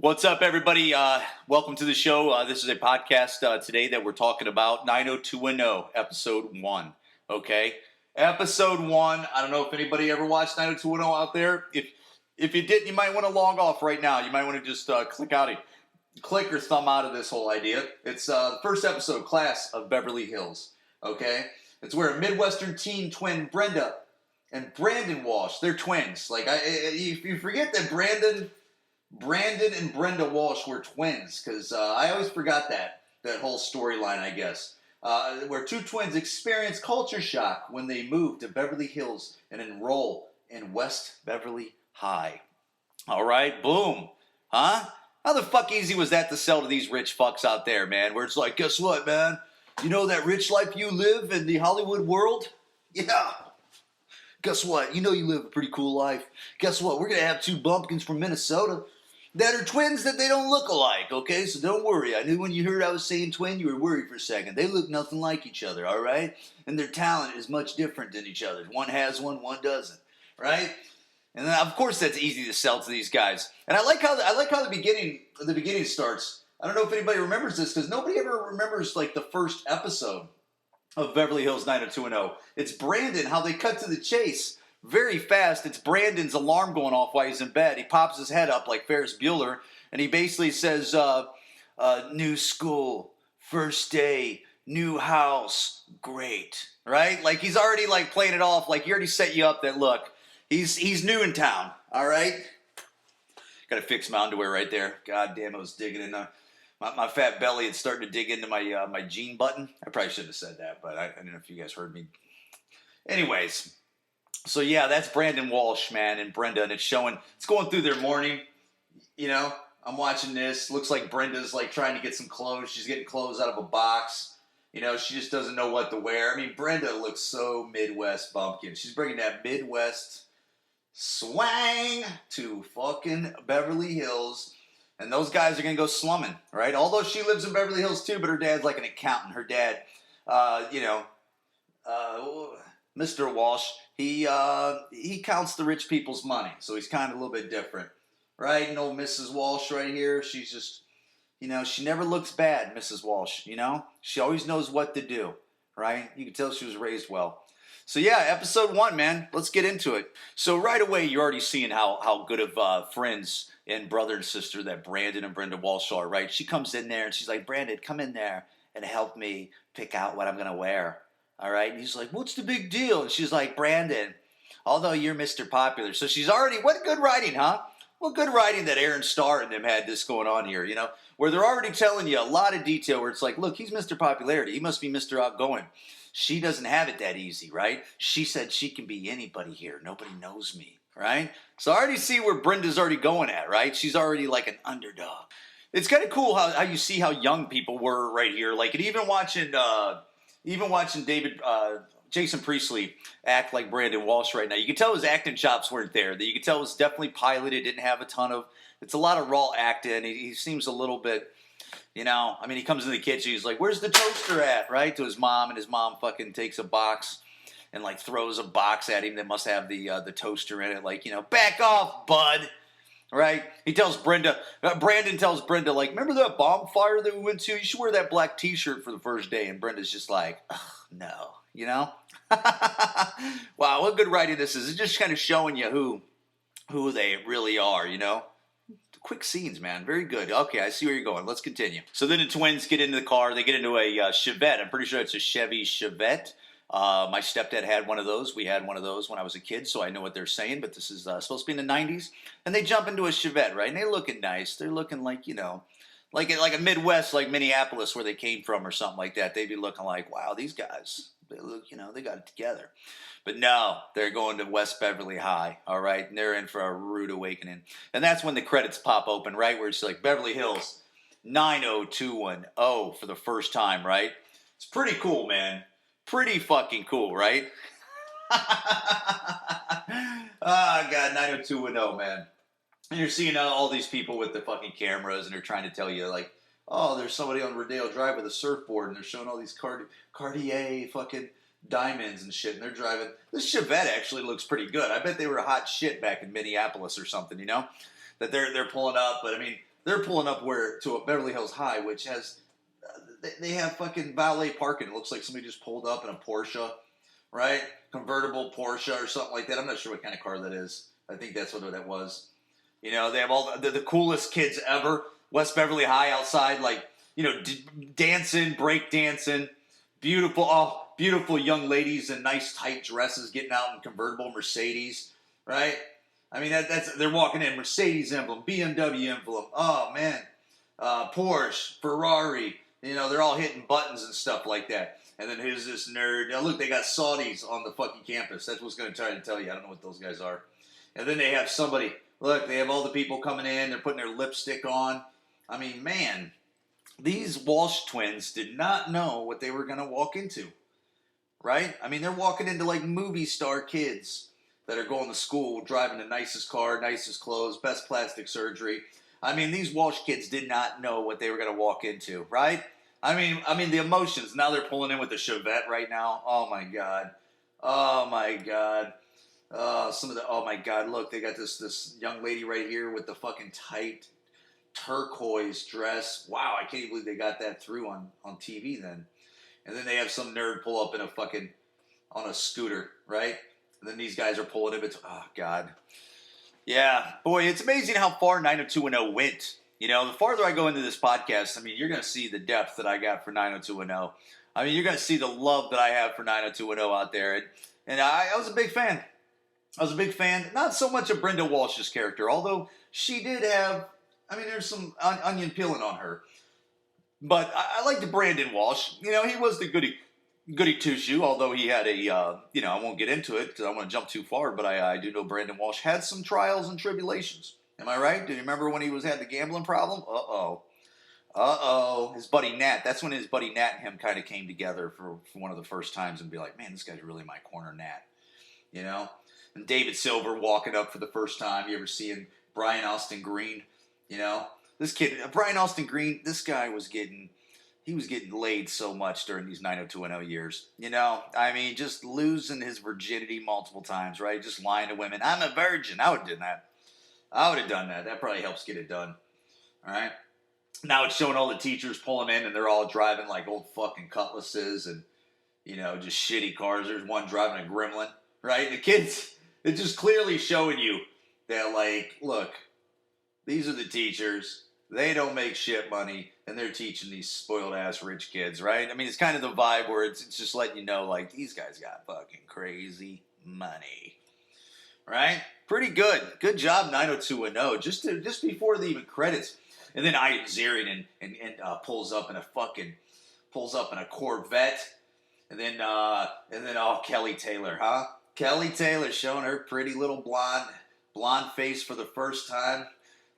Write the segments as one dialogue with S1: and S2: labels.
S1: What's up, everybody? Welcome to the show. This is a podcast today that we're talking about 90210, episode 1. Okay? Episode 1. I don't know if anybody ever watched 90210 out there. If you didn't, you might want to log off right now. You might want to just click or thumb out of this whole idea. It's the first episode, Class of Beverly Hills. Okay? It's where a Midwestern teen twin, Brenda and Brandon Walsh, they're twins. You forget that Brandon and Brenda Walsh were twins, because I always forgot that whole storyline, I guess. Where two twins experience culture shock when they move to Beverly Hills and enroll in West Beverly High. All right, boom. Huh? How the fuck easy was that to sell to these rich fucks out there, man? Where it's like, guess what, man? You know that rich life you live in the Hollywood world? Yeah. Guess what? You know you live a pretty cool life. Guess what? We're going to have two bumpkins from Minnesota that are twins that they don't look alike, okay? So don't worry. I knew when you heard I was saying twin, you were worried for a second. They look nothing like each other, all right? And their talent is much different than each other's. One has one doesn't, right? And then, of course, that's easy to sell to these guys. And I like how the beginning starts. I don't know if anybody remembers this, because nobody ever remembers like the first episode of Beverly Hills 90210. It's Brandon, how they cut to the chase very fast. It's Brandon's alarm going off while he's in bed. He pops his head up like Ferris Bueller, and he basically says, new school, first day, new house, great, right? Like he's already like playing it off, like he already set you up that, look, he's new in town, all right? Got to fix my underwear right there. God damn, I was digging in my fat belly. It's starting to dig into my jean button. I probably shouldn't have said that, but I don't know if you guys heard me. Anyways. So yeah, that's Brandon Walsh, man, and Brenda, and it's going through their morning. You know, I'm watching this. Looks like Brenda's like trying to get some clothes. She's getting clothes out of a box. You know, she just doesn't know what to wear. I mean, Brenda looks so Midwest bumpkin. She's bringing that Midwest swang to fucking Beverly Hills. And those guys are going to go slumming, right? Although she lives in Beverly Hills too, but her dad's like an accountant. Her dad, Mr. Walsh, he counts the rich people's money, so he's kind of a little bit different, right? And old Mrs. Walsh right here, she's just, she never looks bad, Mrs. Walsh, She always knows what to do, right? You can tell she was raised well. So yeah, episode 1, man, let's get into it. So right away, you're already seeing how good of friends and brother and sister that Brandon and Brenda Walsh are, right? She comes in there and she's like, Brandon, come in there and help me pick out what I'm going to wear. All right, and he's like, what's the big deal? And she's like, Brandon, although you're Mr. Popular. So she's already, what good writing, huh? Well, good writing that Aaron Starr and them had this going on here, where they're already telling you a lot of detail where it's like, look, he's Mr. Popularity. He must be Mr. Outgoing. She doesn't have it that easy, right? She said she can be anybody here. Nobody knows me, right? So I already see where Brenda's already going at, right? She's already like an underdog. It's kind of cool how you see how young people were right here. Like, and even watching Jason Priestley act like Brandon Walsh right now, you can tell his acting chops weren't there. You can tell it was definitely piloted, didn't have it's a lot of raw acting. He seems a little bit, he comes in the kitchen, he's like, where's the toaster at, right? To his mom, and his mom fucking takes a box and like throws a box at him that must have the toaster in it, like, back off, bud. Right? Brandon tells Brenda, like, remember that bonfire that we went to? You should wear that black t-shirt for the first day. And Brenda's just like, no, Wow, what good writing this is. It's just kind of showing you who they really are, Quick scenes, man. Very good. Okay, I see where you're going. Let's continue. So then the twins get into the car. They get into a Chevette. I'm pretty sure it's a Chevy Chevette. My stepdad had one of those. We had one of those when I was a kid, so I know what they're saying, but this is supposed to be in the 90s. And they jump into a Chevette, right? And they're looking nice. They're looking like, like a Midwest, like Minneapolis, where they came from or something like that. They'd be looking like, wow, these guys, they look, they got it together. But no, they're going to West Beverly High, all right? And they're in for a rude awakening. And that's when the credits pop open, right? Where it's like Beverly Hills 90210 for the first time, right? It's pretty cool, man. Pretty fucking cool, right? Ah, God, 90210, man. And you're seeing all these people with the fucking cameras, and they're trying to tell you, like, oh, there's somebody on Rodeo Drive with a surfboard, and they're showing all these Cartier fucking diamonds and shit, and they're driving. This Chevette actually looks pretty good. I bet they were hot shit back in Minneapolis or something, that they're pulling up. But I mean, they're pulling up to a Beverly Hills High, which has they have fucking valet parking. It looks like somebody just pulled up in a Porsche, right? Convertible Porsche or something like that. I'm not sure what kind of car that is. I think that's what that was. They have all the coolest kids ever. West Beverly High outside, like, dancing, break dancing. Beautiful young ladies in nice tight dresses getting out in convertible Mercedes, right? I mean, they're walking in Mercedes emblem, BMW emblem. Oh, man. Porsche, Ferrari. They're all hitting buttons and stuff like that. And then here's this nerd. Now, look, they got Saudis on the fucking campus. That's what's going to try to tell you. I don't know what those guys are. And then they have somebody. Look, they have all the people coming in. They're putting their lipstick on. I mean, man, these Walsh twins did not know what they were going to walk into, right? I mean, they're walking into like movie star kids that are going to school, driving the nicest car, nicest clothes, best plastic surgery. I mean, these Walsh kids did not know what they were going to walk into, right? I mean, the emotions. Now they're pulling in with the Chevette right now. Oh my God. Oh my God. Oh my God. Look, they got this young lady right here with the fucking tight turquoise dress. Wow, I can't believe they got that through on TV then. And then they have some nerd pull up on a scooter, right? And then these guys are pulling him. Oh God. Yeah, boy, it's amazing how far 90210 went. The farther I go into this podcast, I mean, you're going to see the depth that I got for 90210. I mean, you're going to see the love that I have for 90210 out there. And I was a big fan. Not so much of Brenda Walsh's character, although she did have, there's some onion peeling on her. But I liked Brandon Walsh. He was the goody two-shoe, although he had I won't get into it because I don't want to jump too far, but I do know Brandon Walsh had some trials and tribulations. Am I right? Do you remember when he had the gambling problem? His buddy Nat. That's when his buddy Nat and him kind of came together for one of the first times and be like, man, this guy's really my corner Nat. And David Silver walking up for the first time. You ever seeing Brian Austin Green? This kid, Brian Austin Green, this guy was getting laid so much during these 90210 years. Just losing his virginity multiple times, right? Just lying to women. I'm a virgin. I would have done that. That probably helps get it done. All right. Now it's showing all the teachers pulling in and they're all driving like old fucking Cutlasses and, just shitty cars. There's one driving a Gremlin, right? The kids, it's just clearly showing you that, like, look, these are the teachers. They don't make shit money, and they're teaching these spoiled-ass rich kids, right? It's kind of the vibe where it's just letting you know, like, these guys got fucking crazy money, right? Pretty good. Good job, 90210. Just before the even credits. And then Ian Ziering and pulls up in a Corvette. And then Kelly Taylor, huh? Kelly Taylor showing her pretty little blonde face for the first time.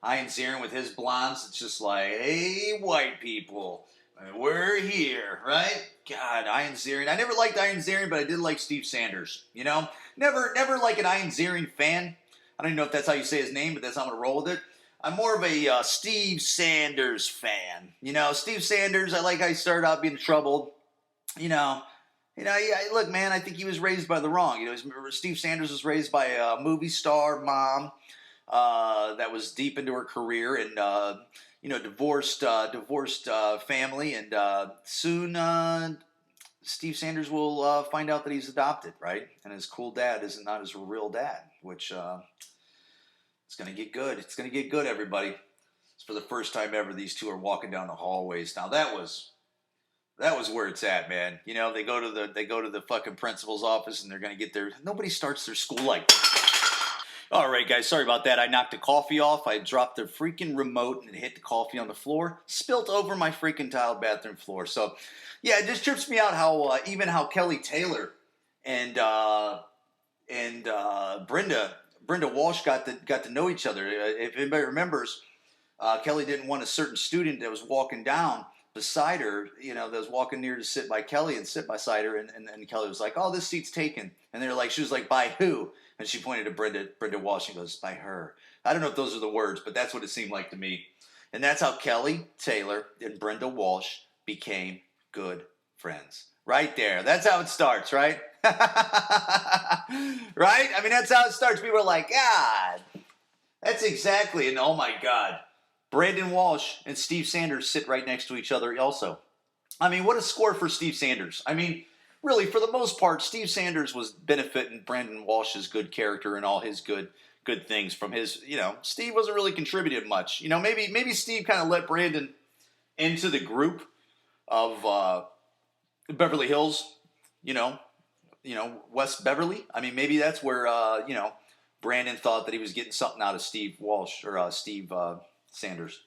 S1: Ian Ziering with his blondes, it's just like, hey, white people, we're here, right? God, Ian Ziering. I never liked Ian Ziering, but I did like Steve Sanders, Never like an Ian Ziering fan. I don't even know if that's how you say his name, but that's how I'm going to roll with it. I'm more of a Steve Sanders fan. Steve Sanders, I like how he started out being troubled. Look, man, I think he was raised by the wrong. Steve Sanders was raised by a movie star mom. That was deep into her career and, divorced family. And soon Steve Sanders will find out that he's adopted, right? And his cool dad is not his real dad, which it's going to get good. It's going to get good, everybody. It's for the first time ever these two are walking down the hallways. Now, that was where it's at, man. They go to the fucking principal's office and they're going to get nobody starts their school like that. All right, guys, sorry about that. I knocked the coffee off. I dropped the freaking remote and it hit the coffee on the floor. Spilt over my freaking tiled bathroom floor. So, yeah, it just trips me out how Kelly Taylor and Brenda Walsh got to know each other. If anybody remembers, Kelly didn't want a certain student that was walking down beside her, that was walking near to sit by Kelly and sit beside her, and Kelly was like, oh, this seat's taken. And she was like, by who? And she pointed to Brenda Walsh and goes, by her. I don't know if those are the words, but that's what it seemed like to me. And that's how Kelly Taylor and Brenda Walsh became good friends. Right there. That's how it starts, right? Right? That's how it starts. People are like, God, that's exactly, and oh my God. Brandon Walsh and Steve Sanders sit right next to each other also. I mean, what a score for Steve Sanders. I mean, really, for the most part, Steve Sanders was benefiting Brandon Walsh's good character and all his good things from his, Steve wasn't really contributing much. Maybe Steve kind of let Brandon into the group of Beverly Hills, West Beverly. I mean, maybe that's where, Brandon thought that he was getting something out of Steve Walsh or Steve Sanders.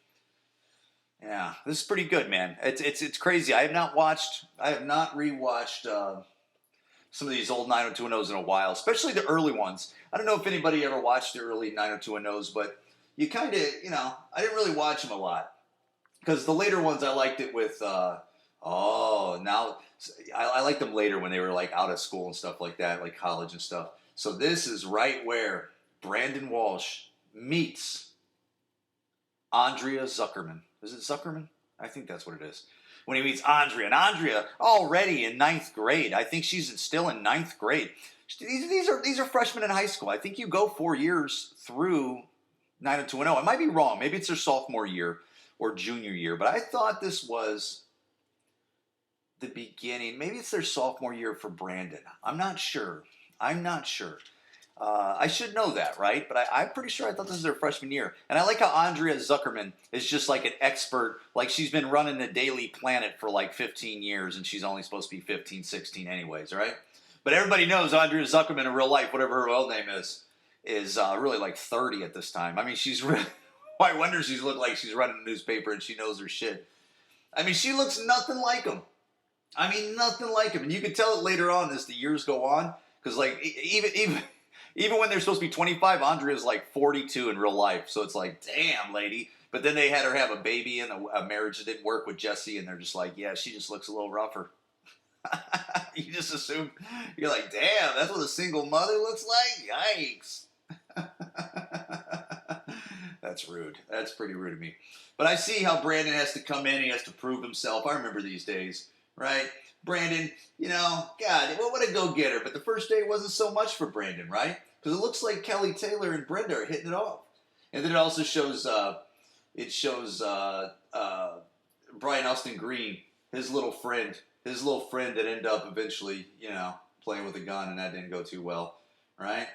S1: Yeah, this is pretty good, man. It's crazy. I have not rewatched some of these old 90210s in a while, especially the early ones. I don't know if anybody ever watched the early 90210s, but you kind of, I didn't really watch them a lot because the later ones I liked it with. I liked them later when they were like out of school and stuff like that, like college and stuff. So this is right where Brandon Walsh meets Andrea Zuckerman. Is it Zuckerman? I think that's what it is. When he meets Andrea. And Andrea already in 9th grade. I think she's still in 9th grade. These are freshmen in high school. I think you go 4 years through 90210. I might be wrong. Maybe it's their sophomore year or junior year. But I thought this was the beginning. Maybe it's their sophomore year for Brandon. I'm not sure. I should know that, right? But I'm pretty sure I thought this was their freshman year. And I like how Andrea Zuckerman is just like an expert. Like she's been running the Daily Planet for like 15 years and she's only supposed to be 15, 16 anyways, right? But everybody knows Andrea Zuckerman in real life, whatever her real name is really like 30 at this time. I mean, she's really, I wonder she's looked like she's running a newspaper and she knows her shit. I mean, she looks nothing like him. Nothing like him. And you can tell it later on as the years go on. Because like even when they're supposed to be 25, Andrea's like 42 in real life. So it's like, damn, lady. But then they had her have a baby and a marriage that didn't work with Jesse. And they're just like, yeah, she just looks a little rougher. You just assume, you're like, damn, that's what a single mother looks like? Yikes. That's rude. That's pretty rude of me. But I see how Brandon has to come in. He has to prove himself. I remember these days, right? Brandon, God, what a go-getter. But the first day wasn't so much for Brandon, right? Because it looks like Kelly Taylor and Brenda are hitting it off. And then it also shows, Brian Austin Green, his little friend that ended up eventually, playing with a gun, and that didn't go too well, right?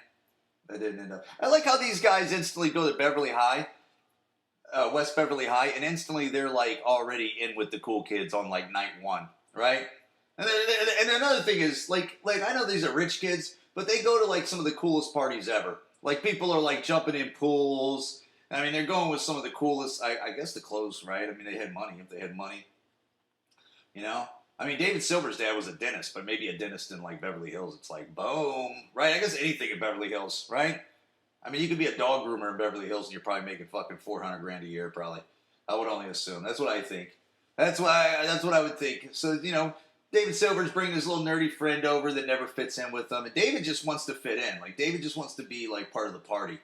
S1: That didn't end up. I like how these guys instantly go to Beverly High, West Beverly High, and instantly they're like already in with the cool kids on like night one, right? And another thing is, like I know these are rich kids, but they go to like some of the coolest parties ever. Like people are like jumping in pools. I mean, they're going with some of the coolest. I guess the clothes, right? I mean, they had money if they had money. I mean, David Silver's dad was a dentist, but maybe a dentist in like Beverly Hills. It's like boom, right? I guess anything in Beverly Hills, right? I mean, you could be a dog groomer in Beverly Hills, and you're probably making fucking $400,000 a year, probably. I would only assume. That's what I think. That's what I would think. So David Silver's bringing his little nerdy friend over that never fits in with them. And David just wants to fit in. Like, David just wants to be, like, part of the party.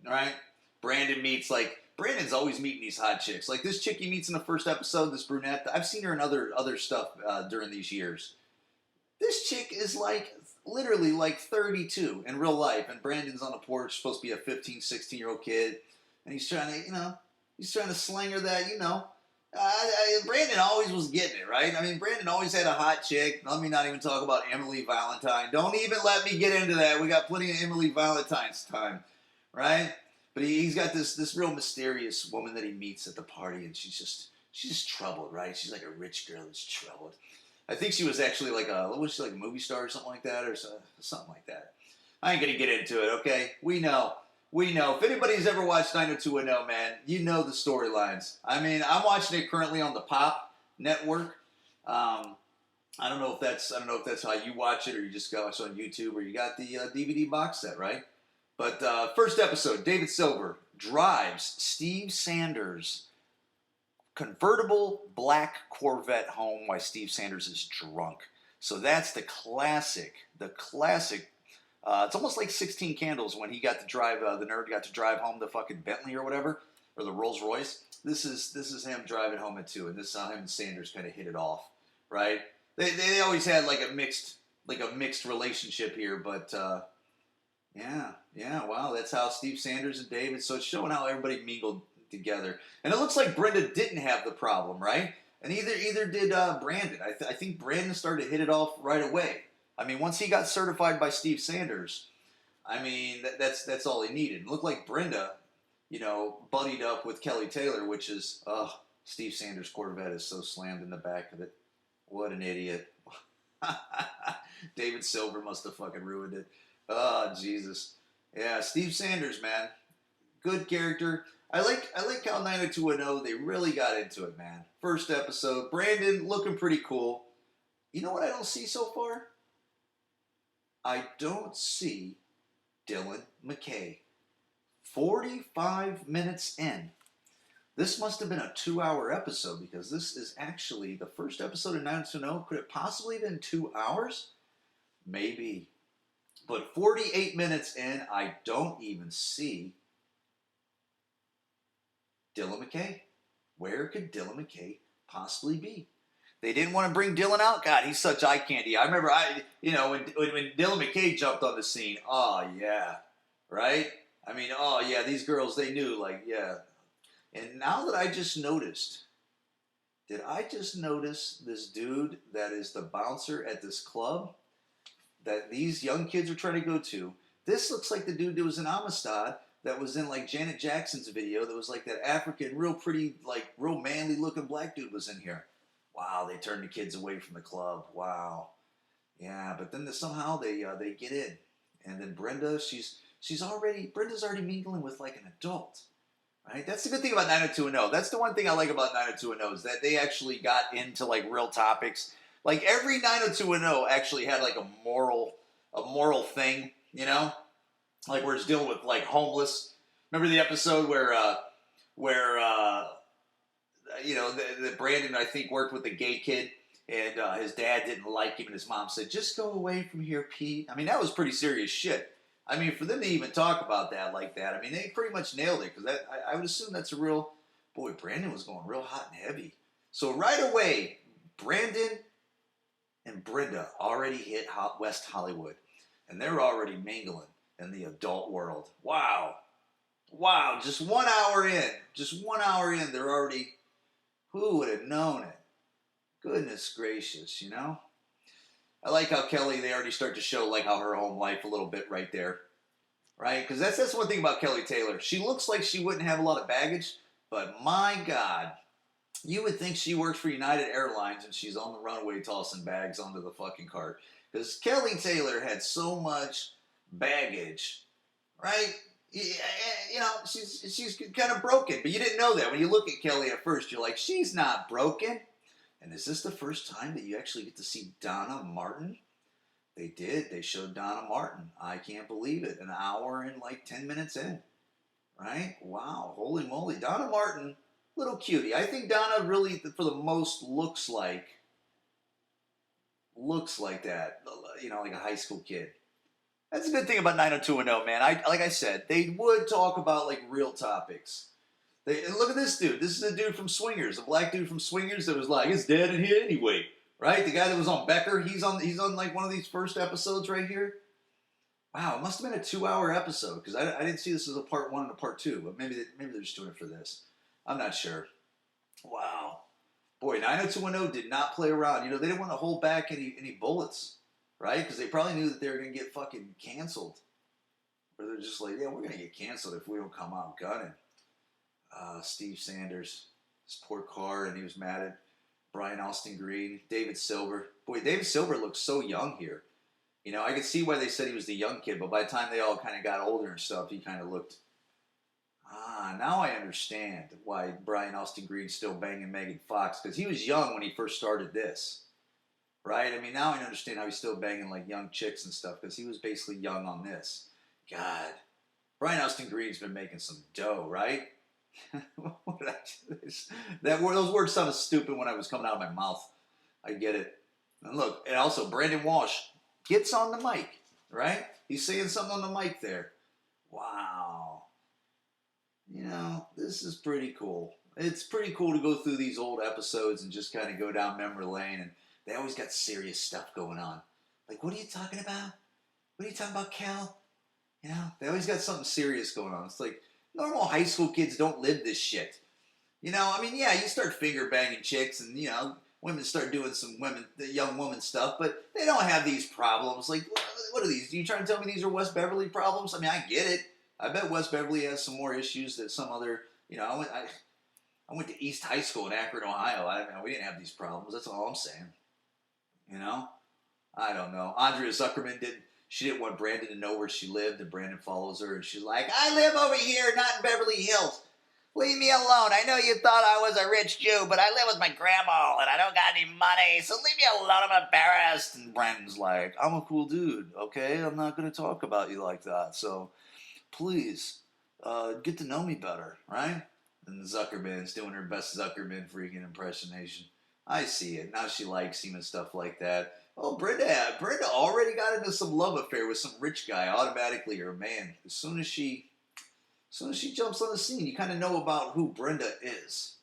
S1: All right? Brandon's always meeting these hot chicks. Like, this chick he meets in the first episode, this brunette, I've seen her in other stuff during these years. This chick is, like, literally, like, 32 in real life. And Brandon's on the porch, supposed to be a 15, 16-year-old kid. And he's trying to sling her that, Brandon always was getting it, right? I mean, Brandon always had a hot chick. Let me not even talk about Emily Valentine. Don't even let me get into that. We got plenty of Emily Valentine's time, right? But he's got this real mysterious woman that he meets at the party, and she's just troubled, right? She's like a rich girl that's troubled. I think she was actually like a movie star or something like that, or something like that. I ain't gonna get into it, okay? We know. If anybody's ever watched 90210, man, you know the storylines. I mean, I'm watching it currently on the Pop Network. I don't know if that's how you watch it, or you just go watch it on YouTube, or you got the DVD box set, right? But first episode, David Silver drives Steve Sanders' convertible black Corvette home while Steve Sanders is drunk. So that's the classic. It's almost like 16 Candles when he got to drive, the nerd got to drive home the fucking Bentley or whatever, or the Rolls Royce. This is him driving home at 2, and this is how him and Sanders kind of hit it off, right? They always had like a mixed relationship here, but yeah, wow, that's how Steve Sanders and David. So it's showing how everybody mingled together. And it looks like Brenda didn't have the problem, right? And either did Brandon. I think Brandon started to hit it off right away. I mean, once he got certified by Steve Sanders, I mean, that's all he needed. It looked like Brenda, buddied up with Kelly Taylor, which is, Steve Sanders' Corvette is so slammed in the back of it. What an idiot. David Silver must have fucking ruined it. Oh, Jesus. Yeah, Steve Sanders, man. Good character. I like how 90210, they really got into it, man. First episode. Brandon looking pretty cool. You know what I don't see so far? I don't see Dylan McKay. 45 minutes in. This must have been a 2-hour episode because this is actually the first episode of 90210. Could it possibly have been 2 hours? Maybe. But 48 minutes in, I don't even see Dylan McKay. Where could Dylan McKay possibly be? They didn't want to bring Dylan out. God, he's such eye candy. I remember, when Dylan McKay jumped on the scene. Oh yeah, right. I mean, oh yeah, these girls, they knew, like, yeah. And now that I just noticed, did I just notice this dude that is the bouncer at this club that these young kids are trying to go to? This looks like the dude that was in Amistad that was in, like, Janet Jackson's video. That was like that African, real pretty, like, real manly looking black dude was in here. Wow, they turned the kids away from the club. Wow. Yeah, but then somehow they get in. And then Brenda, Brenda's already mingling with, like, an adult. Right? That's the good thing about 90210. That's the one thing I like about 90210 is that they actually got into, like, real topics. Like, every 90210 actually had, like, a moral thing, Like, where it's dealing with, like, homeless. Remember the episode where the Brandon, I think, worked with a gay kid, and his dad didn't like him, and his mom said, "Just go away from here, Pete." I mean, that was pretty serious shit. I mean, for them to even talk about that like that, I mean, they pretty much nailed it, because I would assume that's a real, boy, Brandon was going real hot and heavy. So right away, Brandon and Brenda already hit West Hollywood, and they're already mingling in the adult world. Wow, just 1 hour in, they're already, who would have known it? Goodness gracious, I like how Kelly, they already start to show, like, how her home life a little bit right there, right? Because that's one thing about Kelly Taylor. She looks like she wouldn't have a lot of baggage, but my God, you would think she works for United Airlines and she's on the runway tossing bags onto the fucking cart. Because Kelly Taylor had so much baggage, right? She's kind of broken, but you didn't know that. When you look at Kelly at first, you're like, she's not broken. And is this the first time that you actually get to see Donna Martin? They did. They showed Donna Martin. I can't believe it. An hour and like 10 minutes in. Right? Wow. Holy moly. Donna Martin, little cutie. I think Donna really, for the most, looks like that. Like a high school kid. That's a good thing about 90210, man. Like I said, they would talk about, like, real topics. Look at this dude. This is a dude from Swingers, a black dude from Swingers that was like, it's dead in here anyway, right? The guy that was on Becker, he's on like one of these first episodes right here. Wow, it must have been a 2-hour episode, because I didn't see this as a part 1 and a part 2, but maybe they're just doing it for this. I'm not sure. Wow, boy, 90210 did not play around. They didn't want to hold back any bullets, right? Because they probably knew that they were gonna get fucking canceled, or they're just like, yeah, we're gonna get canceled if we don't come out gunning. Steve Sanders, his poor car, and he was mad at Brian Austin Green, David Silver. Boy, David Silver looks so young here. I could see why they said he was the young kid, but by the time they all kind of got older and stuff, he kind of looked, now I understand why Brian Austin Green's still banging Megan Fox, because he was young when he first started this, right? I mean, now I understand how he's still banging, like, young chicks and stuff, because he was basically young on this. God, Brian Austin Green's been making some dough, right? What did those words sounded stupid when I was coming out of my mouth. I get it. And look, and also Brandon Walsh gets on the mic, right? He's saying something on the mic there. Wow. This is pretty cool. It's pretty cool to go through these old episodes and just kind of go down memory lane, and they always got serious stuff going on. Like, what are you talking about? What are you talking about, Cal? They always got something serious going on. It's like, Normal high school kids don't live this shit. You know, I mean, yeah, you start finger banging chicks and, you know, women start doing some young woman stuff, but they don't have these problems. Like, what are these? Are you trying to tell me these are West Beverly problems? I mean, I get it. I bet West Beverly has some more issues that some other, you know, I went to East High School in Akron, Ohio. We didn't have these problems. That's all I'm saying. You know? I don't know. Andrea Zuckerman she didn't want Brandon to know where she lived, and Brandon follows her, and she's like, I live over here, not in Beverly Hills. Leave me alone. I know you thought I was a rich Jew, but I live with my grandma, and I don't got any money, so leave me alone. I'm embarrassed. And Brandon's like, I'm a cool dude, okay? I'm not going to talk about you like that, so please, get to know me better, right? And Zuckerman's doing her best Zuckerman freaking impersonation. I see it. Now she likes him and stuff like that. Oh, Brenda already got into some love affair with some rich guy automatically, or man. As soon as she jumps on the scene, you kind of know about who Brenda is,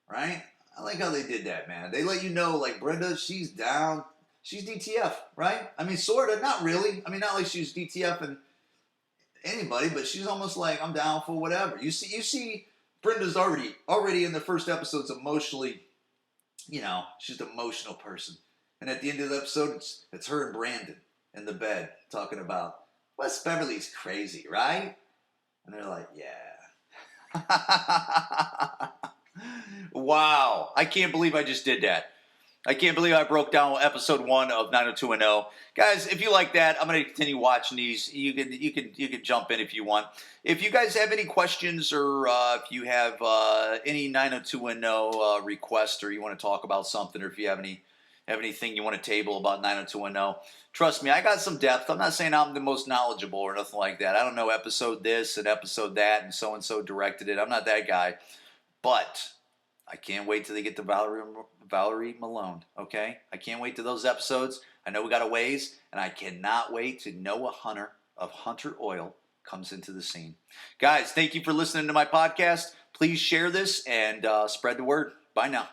S1: right? I like how they did that, man. They let you know, like, Brenda, she's down. She's DTF, right? I mean, sort of. Not really. I mean, not like she's DTF and anybody, but she's almost like, I'm down for whatever. You see, Brenda's already in the first episode's emotionally, you know, she's an emotional person. And at the end of the episode, it's her and Brandon in the bed talking about, West Beverly's crazy, right? And they're like, yeah. Wow. I can't believe I just did that. I can't believe I broke down episode 1 of 90210. Guys, if you like that, I'm going to continue watching these. You can jump in if you want. If you guys have any questions, or if you have any 90210 requests, or you want to talk about something, or if you have anything you want to table about 90210, trust me, I got some depth. I'm not saying I'm the most knowledgeable or nothing like that. I don't know episode this and episode that and so directed it. I'm not that guy. But I can't wait till they get to Valerie Malone, okay? I can't wait to those episodes. I know we got a ways, and I cannot wait to Noah Hunter of Hunter Oil comes into the scene. Guys, thank you for listening to my podcast. Please share this and spread the word. Bye now.